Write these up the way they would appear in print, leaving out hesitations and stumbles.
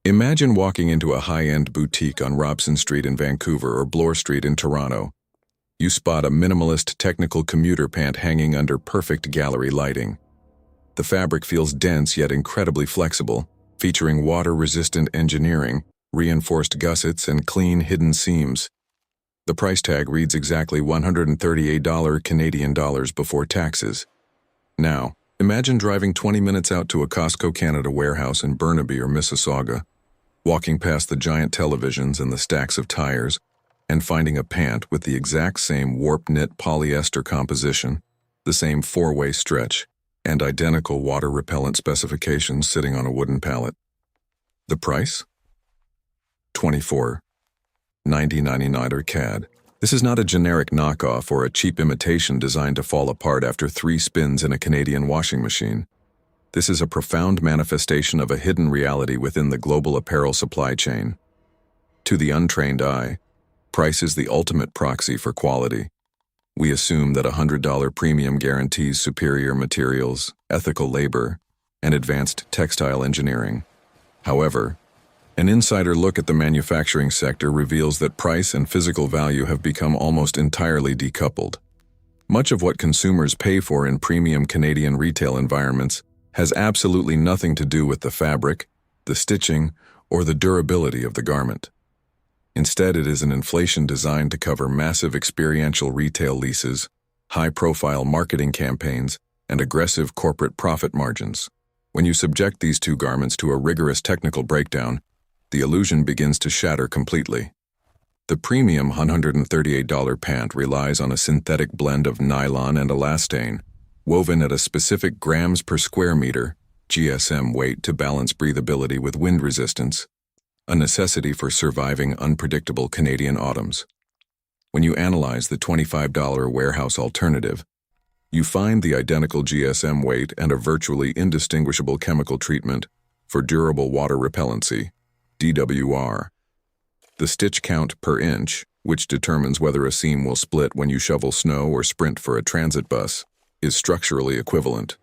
Imagine walking into a high-end boutique on Robson Street in Vancouver or Bloor Street in Toronto. You spot a minimalist technical commuter pant hanging under perfect gallery lighting. The fabric feels dense yet incredibly flexible, featuring water-resistant engineering, reinforced gussets, and clean hidden seams. The price tag reads exactly $138 Canadian dollars before taxes. Now, imagine driving 20 minutes out to a Costco Canada warehouse in Burnaby or Mississauga, walking past the giant televisions and the stacks of tires, and finding a pant with the exact same warp-knit polyester composition, the same four-way stretch, and identical water-repellent specifications sitting on a wooden pallet. The price? $24.99 CAD. This is not a generic knockoff or a cheap imitation designed to fall apart after 3 spins in a Canadian washing machine. This is a profound manifestation of a hidden reality within the global apparel supply chain. To the untrained eye, price is the ultimate proxy for quality. We assume that a $100 premium guarantees superior materials, ethical labor, and advanced textile engineering. However, an insider look at the manufacturing sector reveals that price and physical value have become almost entirely decoupled. Much of what consumers pay for in premium Canadian retail environments has absolutely nothing to do with the fabric, the stitching, or the durability of the garment. Instead, it is an inflation designed to cover massive experiential retail leases, high-profile marketing campaigns, and aggressive corporate profit margins. When you subject these two garments to a rigorous technical breakdown, the illusion begins to shatter completely. The premium $138 pant relies on a synthetic blend of nylon and elastane, woven at a specific grams per square meter (GSM) weight to balance breathability with wind resistance, a necessity for surviving unpredictable Canadian autumns. When you analyze the $25 warehouse alternative, you find the identical GSM weight and a virtually indistinguishable chemical treatment for durable water repellency, DWR. The stitch count per inch, which determines whether a seam will split when you shovel snow or sprint for a transit bus, is structurally equivalent.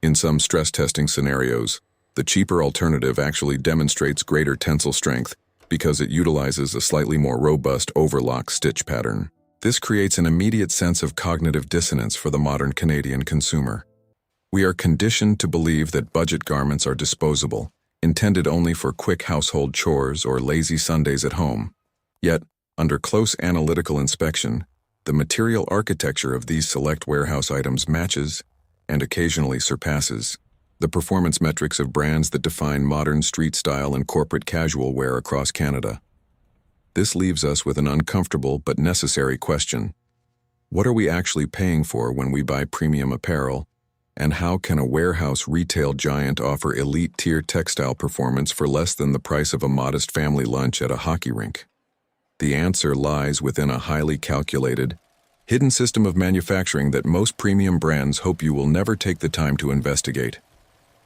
In some stress testing scenarios, the cheaper alternative actually demonstrates greater tensile strength because it utilizes a slightly more robust overlock stitch pattern. This creates an immediate sense of cognitive dissonance for the modern Canadian consumer. We are conditioned to believe that budget garments are disposable, intended only for quick household chores or lazy Sundays at home. Yet, under close analytical inspection, the material architecture of these select warehouse items matches, and occasionally surpasses, the performance metrics of brands that define modern street style and corporate casual wear across Canada. This leaves us with an uncomfortable but necessary question. What are we actually paying for when we buy premium apparel, and how can a warehouse retail giant offer elite-tier textile performance for less than the price of a modest family lunch at a hockey rink? The answer lies within a highly calculated, hidden system of manufacturing that most premium brands hope you will never take the time to investigate.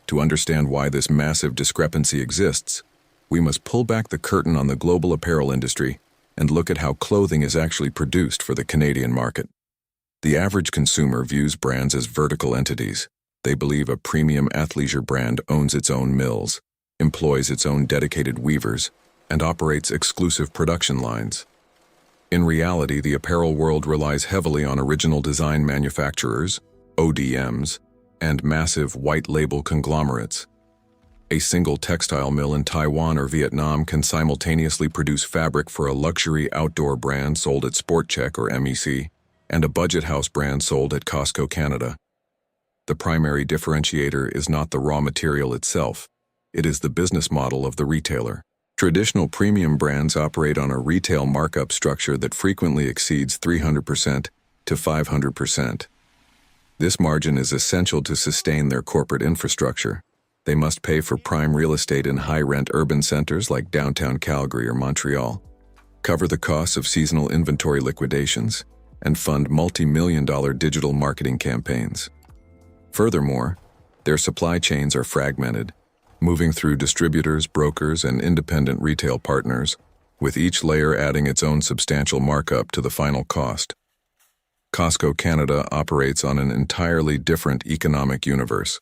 To understand why this massive discrepancy exists, we must pull back the curtain on the global apparel industry and look at how clothing is actually produced for the Canadian market. The average consumer views brands as vertical entities. They believe a premium athleisure brand owns its own mills, employs its own dedicated weavers, and operates exclusive production lines. In reality, the apparel world relies heavily on original design manufacturers, ODMs, and massive white-label conglomerates. A single textile mill in Taiwan or Vietnam can simultaneously produce fabric for a luxury outdoor brand sold at Sport Chek or MEC, and a budget house brand sold at Costco Canada. The primary differentiator is not the raw material itself, it is the business model of the retailer. Traditional premium brands operate on a retail markup structure that frequently exceeds 300% to 500%. This margin is essential to sustain their corporate infrastructure. They must pay for prime real estate in high-rent urban centers like downtown Calgary or Montreal, cover the costs of seasonal inventory liquidations, and fund multi-million-dollar digital marketing campaigns. Furthermore, their supply chains are fragmented, moving through distributors, brokers, and independent retail partners, with each layer adding its own substantial markup to the final cost. Costco Canada operates on an entirely different economic universe.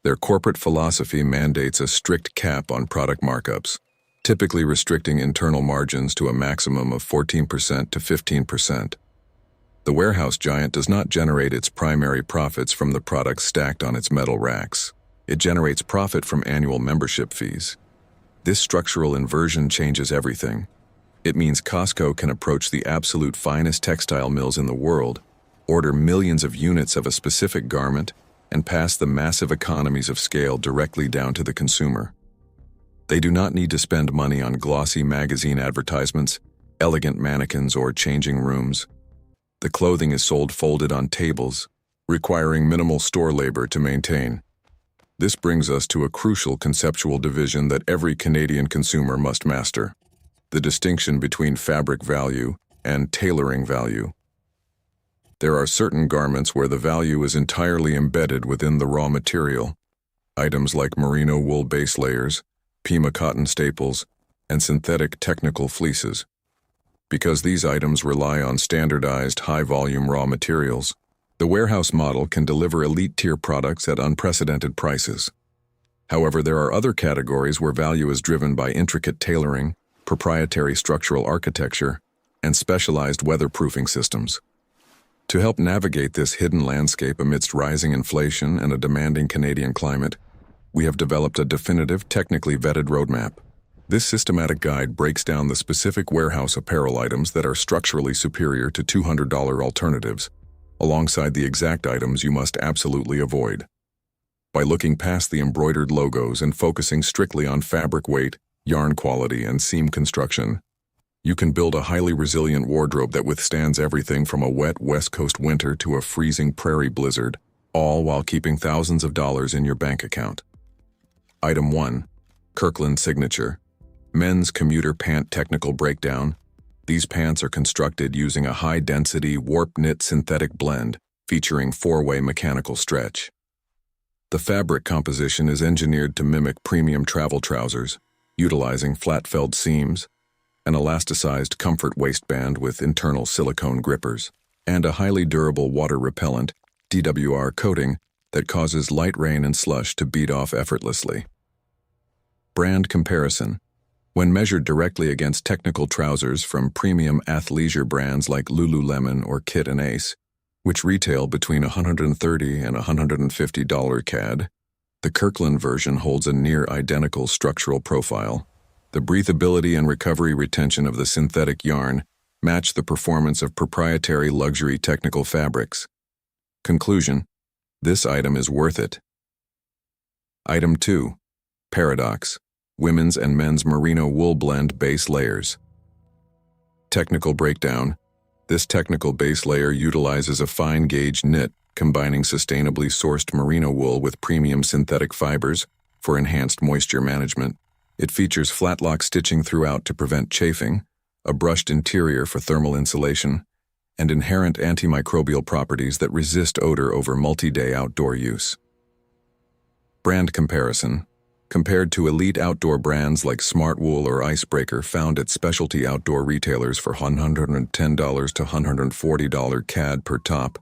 Their corporate philosophy mandates a strict cap on product markups, typically restricting internal margins to a maximum of 14% to 15%. The warehouse giant does not generate its primary profits from the products stacked on its metal racks. It generates profit from annual membership fees. This structural inversion changes everything. It means Costco can approach the absolute finest textile mills in the world, order millions of units of a specific garment, and pass the massive economies of scale directly down to the consumer. They do not need to spend money on glossy magazine advertisements, elegant mannequins, or changing rooms. The clothing is sold folded on tables, requiring minimal store labor to maintain. This brings us to a crucial conceptual division that every Canadian consumer must master: the distinction between fabric value and tailoring value. There are certain garments where the value is entirely embedded within the raw material. Items like merino wool base layers, Pima cotton staples, and synthetic technical fleeces. Because these items rely on standardized, high-volume raw materials, the warehouse model can deliver elite-tier products at unprecedented prices. However, there are other categories where value is driven by intricate tailoring, proprietary structural architecture, and specialized weatherproofing systems. To help navigate this hidden landscape amidst rising inflation and a demanding Canadian climate, we have developed a definitive, technically vetted roadmap. This systematic guide breaks down the specific warehouse apparel items that are structurally superior to $200 alternatives, alongside the exact items you must absolutely avoid. By looking past the embroidered logos and focusing strictly on fabric weight, yarn quality, and seam construction, you can build a highly resilient wardrobe that withstands everything from a wet West Coast winter to a freezing prairie blizzard, all while keeping thousands of dollars in your bank account. Item 1. Kirkland Signature Men's Commuter Pant Technical Breakdown. These pants are constructed using a high-density, warp-knit synthetic blend featuring 4-way mechanical stretch. The fabric composition is engineered to mimic premium travel trousers, utilizing flat-felled seams, an elasticized comfort waistband with internal silicone grippers, and a highly durable water-repellent DWR coating that causes light rain and slush to bead off effortlessly. Brand comparison. When measured directly against technical trousers from premium athleisure brands like Lululemon or Kit and Ace, which retail between $130 and $150 CAD, the Kirkland version holds a near-identical structural profile. The breathability and recovery retention of the synthetic yarn match the performance of proprietary luxury technical fabrics. Conclusion: this item is worth it. Item 2. Paradox Women's and Men's Merino Wool Blend Base Layers. Technical breakdown. This technical base layer utilizes a fine-gauge knit combining sustainably sourced merino wool with premium synthetic fibers for enhanced moisture management. It features flat-lock stitching throughout to prevent chafing, a brushed interior for thermal insulation, and inherent antimicrobial properties that resist odor over multi-day outdoor use. Brand comparison. Compared to elite outdoor brands like Smartwool or Icebreaker found at specialty outdoor retailers for $110 to $140 CAD per top,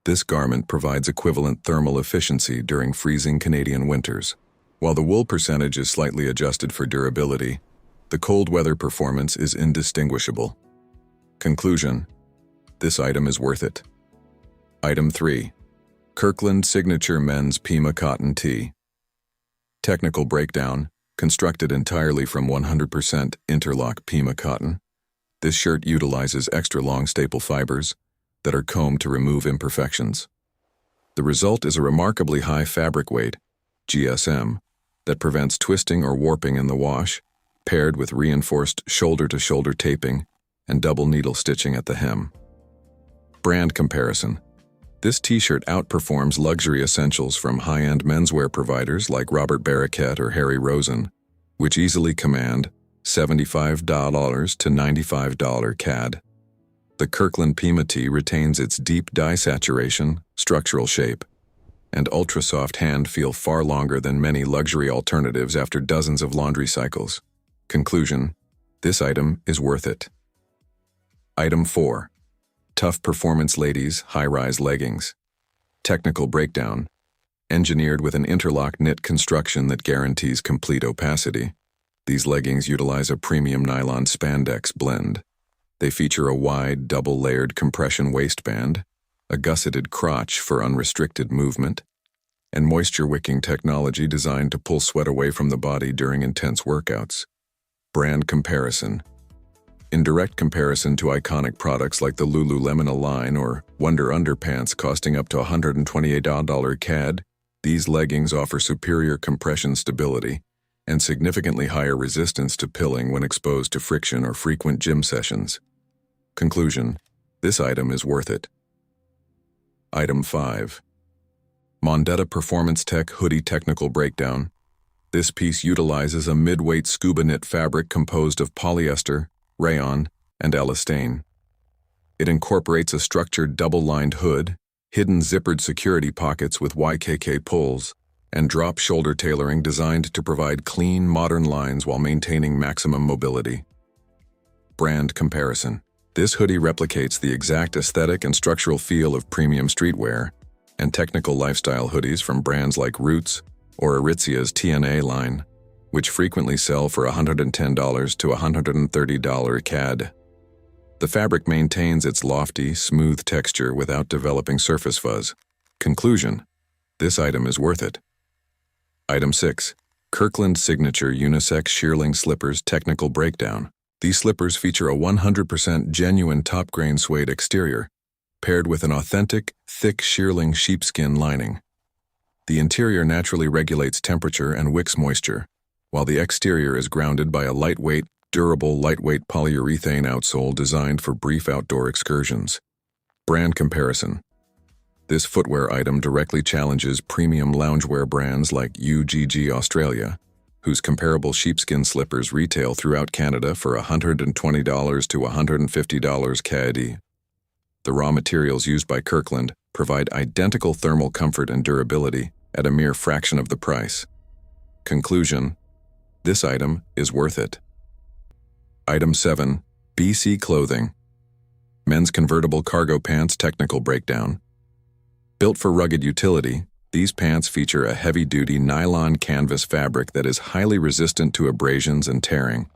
this garment provides equivalent thermal efficiency during freezing Canadian winters. While the wool percentage is slightly adjusted for durability, the cold weather performance is indistinguishable. Conclusion: this item is worth it. Item 3. Kirkland Signature Men's Pima Cotton Tee. Technical breakdown. Constructed entirely from 100% interlock Pima cotton, this shirt utilizes extra-long staple fibers that are combed to remove imperfections. The result is a remarkably high fabric weight, GSM, that prevents twisting or warping in the wash, paired with reinforced shoulder-to-shoulder taping and double needle stitching at the hem. Brand comparison. This t-shirt outperforms luxury essentials from high-end menswear providers like Robert Barraquette or Harry Rosen, which easily command $75 to $95 CAD. The Kirkland Pima tee retains its deep dye saturation, structural shape, and ultra-soft hand feel far longer than many luxury alternatives after dozens of laundry cycles. Conclusion: this item is worth it. Item 4. Tough Performance Ladies High-Rise Leggings. Technical breakdown. engineered with an interlock knit construction that guarantees complete opacity. These leggings utilize a premium nylon spandex blend. They feature a wide, double-layered compression waistband, a gusseted crotch for unrestricted movement, and moisture-wicking technology designed to pull sweat away from the body during intense workouts. Brand comparison. In direct comparison to iconic products like the Lululemon Align or Wonder Underpants costing up to $128 CAD, these leggings offer superior compression stability and significantly higher resistance to pilling when exposed to friction or frequent gym sessions. Conclusion: this item is worth it. Item 5. Mondetta Performance Tech Hoodie Technical Breakdown. This piece utilizes a mid-weight scuba knit fabric composed of polyester, rayon, and elastane. It incorporates a structured double-lined hood, hidden zippered security pockets with YKK pulls, and drop shoulder tailoring designed to provide clean, modern lines while maintaining maximum mobility. Brand comparison. This hoodie replicates the exact aesthetic and structural feel of premium streetwear and technical lifestyle hoodies from brands like Roots or Aritzia's TNA line, which frequently sell for $110 to $130 CAD. The fabric maintains its lofty, smooth texture without developing surface fuzz. Conclusion: this item is worth it. Item 6. Kirkland Signature Unisex Shearling Slippers Technical Breakdown. These slippers feature a 100% genuine top-grain suede exterior, paired with an authentic, thick shearling sheepskin lining. The interior naturally regulates temperature and wicks moisture, while the exterior is grounded by a durable polyurethane outsole designed for brief outdoor excursions. Brand comparison. This footwear item directly challenges premium loungewear brands like UGG Australia, whose comparable sheepskin slippers retail throughout Canada for $120 to $150 CAD. The raw materials used by Kirkland provide identical thermal comfort and durability at a mere fraction of the price. Conclusion: this item is worth it. Item 7. BC Clothing. Men's Convertible Cargo Pants Technical Breakdown. Built for rugged utility, these pants feature a heavy-duty nylon canvas fabric that is highly resistant to abrasions and tearing.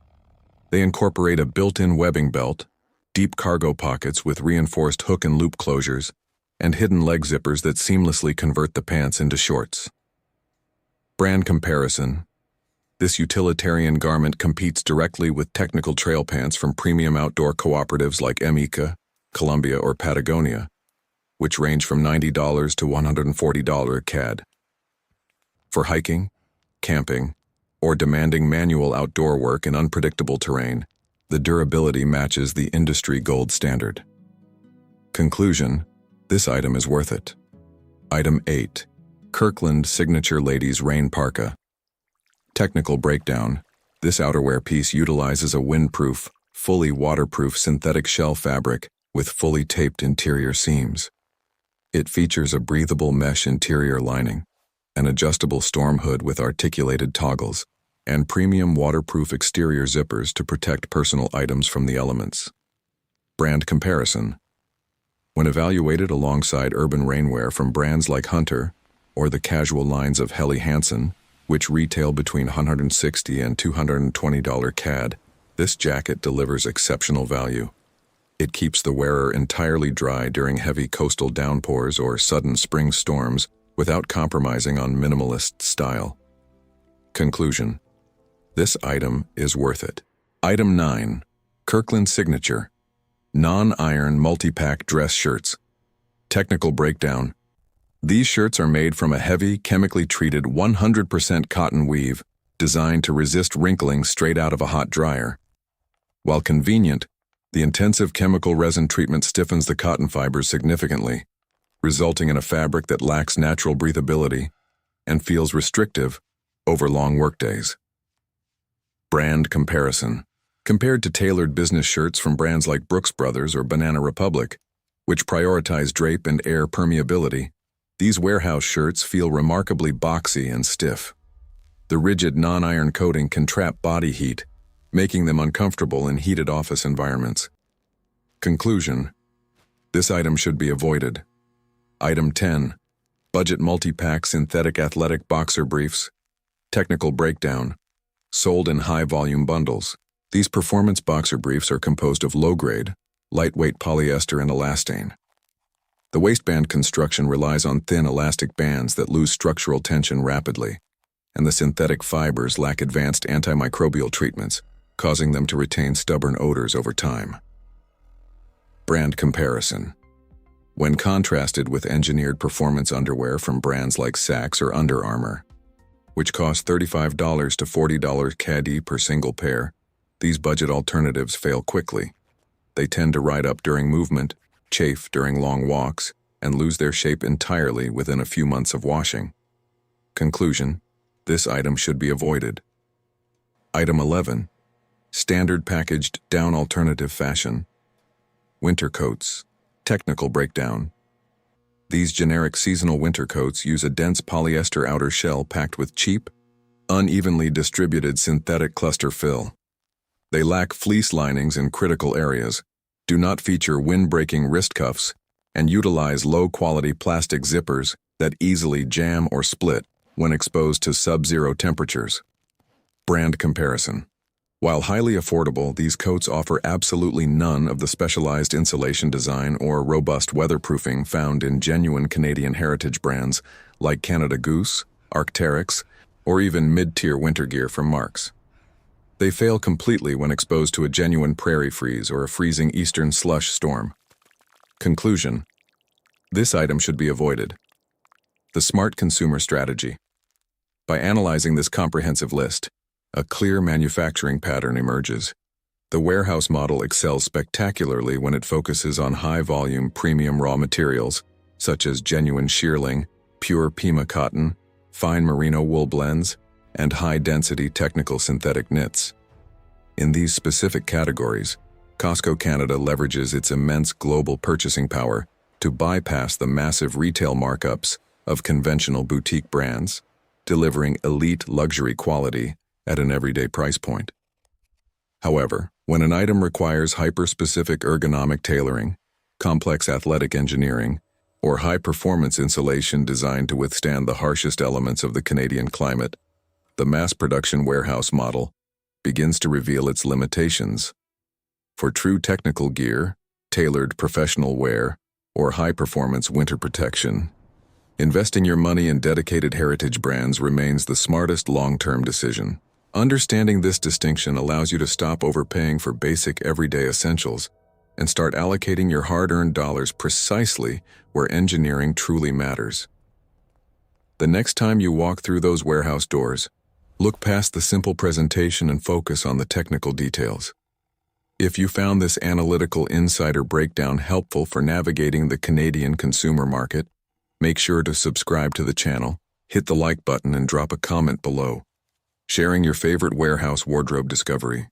They incorporate a built-in webbing belt, deep cargo pockets with reinforced hook and loop closures, and hidden leg zippers that seamlessly convert the pants into shorts. Brand comparison. This utilitarian garment competes directly with technical trail pants from premium outdoor cooperatives like Amica, Columbia, or Patagonia, which range from $90 to $140 CAD. For hiking, camping, or demanding manual outdoor work in unpredictable terrain, the durability matches the industry gold standard. Conclusion: this item is worth it. Item 8. Kirkland Signature Ladies Rain Parka. Technical breakdown. This outerwear piece utilizes a windproof, fully waterproof synthetic shell fabric with fully taped interior seams. It features a breathable mesh interior lining, an adjustable storm hood with articulated toggles, and premium waterproof exterior zippers to protect personal items from the elements. Brand comparison. When evaluated alongside urban rainwear from brands like Hunter or the casual lines of Helly Hansen, which retail between $160 and $220 CAD, this jacket delivers exceptional value. It keeps the wearer entirely dry during heavy coastal downpours or sudden spring storms without compromising on minimalist style. Conclusion: this item is worth it. Item 9. Kirkland Signature Non-Iron Multi-Pack Dress Shirts. Technical breakdown. These shirts are made from a heavy, chemically treated 100% cotton weave designed to resist wrinkling straight out of a hot dryer. While convenient, the intensive chemical resin treatment stiffens the cotton fibers significantly, resulting in a fabric that lacks natural breathability and feels restrictive over long workdays. Brand comparison. Compared to tailored business shirts from brands like Brooks Brothers or Banana Republic, which prioritize drape and air permeability, these warehouse shirts feel remarkably boxy and stiff. The rigid non-iron coating can trap body heat, making them uncomfortable in heated office environments. Conclusion: this item should be avoided. Item 10. Budget multi-pack synthetic athletic boxer briefs. Technical breakdown. Sold in high-volume bundles. These performance boxer briefs are composed of low-grade, lightweight polyester and elastane. The waistband construction relies on thin elastic bands that lose structural tension rapidly, and the synthetic fibers lack advanced antimicrobial treatments, causing them to retain stubborn odors over time. Brand comparison. When contrasted with engineered performance underwear from brands like Saks or Under Armour, which cost $35 to $40 CAD per single pair, these budget alternatives fail quickly. They tend to ride up during movement, chafe during long walks, and lose their shape entirely within a few months of washing. Conclusion: this item should be avoided. Item 11. Standard packaged down alternative fashion. Winter coats. Technical breakdown. These generic seasonal winter coats use a dense polyester outer shell packed with cheap, unevenly distributed synthetic cluster fill. They lack fleece linings in critical areas, do not feature wind-breaking wrist cuffs, and utilize low-quality plastic zippers that easily jam or split when exposed to sub-zero temperatures. Brand comparison. While highly affordable, these coats offer absolutely none of the specialized insulation design or robust weatherproofing found in genuine Canadian heritage brands like Canada Goose, Arc'teryx, or even mid-tier winter gear from Marks. They fail completely when exposed to a genuine prairie freeze or a freezing eastern slush storm. Conclusion: this item should be avoided. The smart consumer strategy. By analyzing this comprehensive list, a clear manufacturing pattern emerges. The warehouse model excels spectacularly when it focuses on high-volume premium raw materials, such as genuine shearling, pure Pima cotton, fine merino wool blends, and high-density technical synthetic knits. In these specific categories, Costco Canada leverages its immense global purchasing power to bypass the massive retail markups of conventional boutique brands, delivering elite luxury quality at an everyday price point. However, when an item requires hyper-specific ergonomic tailoring, complex athletic engineering, or high-performance insulation designed to withstand the harshest elements of the Canadian climate, the mass-production warehouse model begins to reveal its limitations. For true technical gear, tailored professional wear, or high-performance winter protection, investing your money in dedicated heritage brands remains the smartest long-term decision. Understanding this distinction allows you to stop overpaying for basic everyday essentials and start allocating your hard-earned dollars precisely where engineering truly matters. The next time you walk through those warehouse doors, look past the simple presentation and focus on the technical details. If you found this analytical insider breakdown helpful for navigating the Canadian consumer market, make sure to subscribe to the channel, hit the like button, and drop a comment below, sharing your favorite warehouse wardrobe discovery.